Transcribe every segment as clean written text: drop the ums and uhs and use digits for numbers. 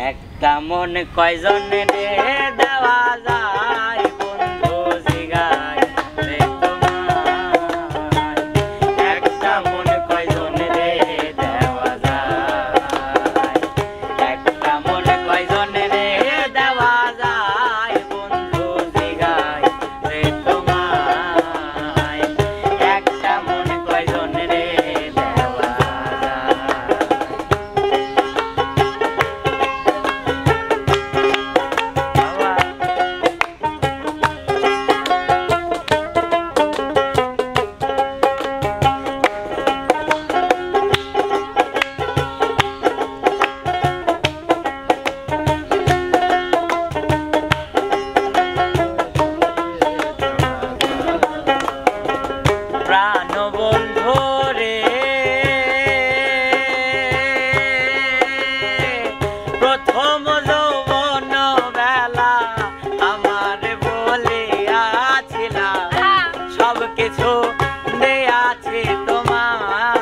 একটা মন কয়জনে রে দেওয়া যায় বন্ধু জিগায় রে তোমায় একটা মন কয়জনে রে দেওয়া যায় একটা মন কয়জনে রে দেওয়া যায় বন্ধু জিগায় রে তোমায় একটা মন কয়জনে রে দেওয়া প্রাণ বন্ধু রে প্রথম যৌবন বেলা আমার বলিয়াছিলা সব কিছু দেয়াছি তোমার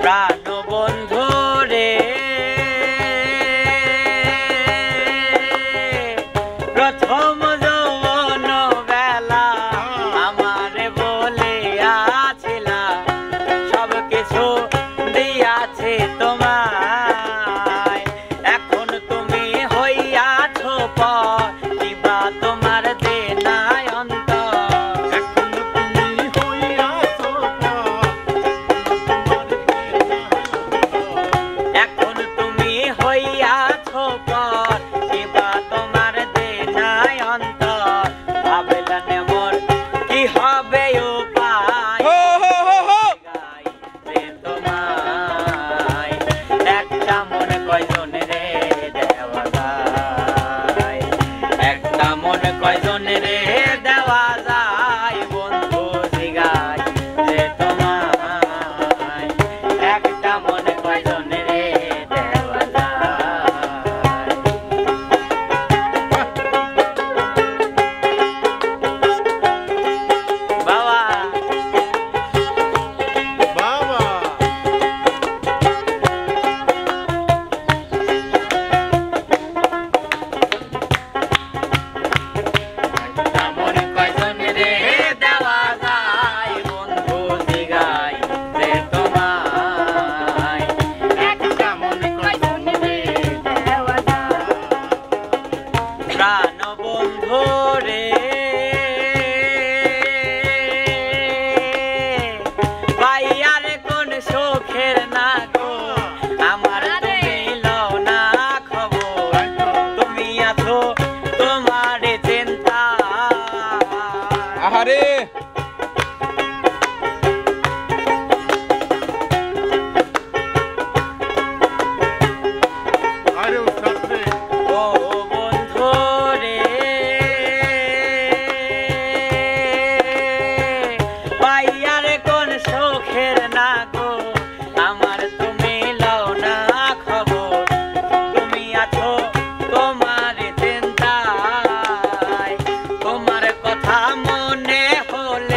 প্রাণ বন্ধু রে প্রথম যৌবন বেলা আমার বলিয়াছিলা সব কিছু দিয়াছে তোমায় এখন তুমি হইয়াছ পর কিবা তোমার দেনায় অন্তর এখন তুমি হইয়াছ এখন তুমি হইয়াছ পর কিবা তোমার দেনায় অন্তর ভাবলেন মোর কি হবে উপায় গাইতে তোমায় একটা মন কয়জনে রে দেওয়া যায় একটা মন কয়জনে রে দেওয়া যায় বন্ধু জিগায় রে তোমায় একটা মন কয়জনে রে দেওয়া যায় বাবা বাবা একটা মন কয়জনে রে দেওয়া যায় বন্ধু জিগায় রে তোমায় একটা মন কয়জনে রে দেওয়া যায় প্রাণ বন্ধু রে পাইয়ার কোন সুখের না গো আমার তুমি লও না খবর তুমি আছো তোমার চিন্তা আহারে আরে উস্তাদ রে ও বন্ধু রে পাইয়ার কোন সুখের না গো আমার তুমি লও না খবর তুমি আছো তোমার চিন্তায় তোমার কথা মনে হল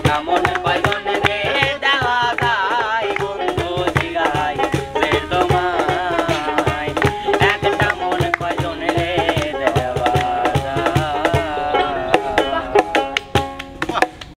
কামন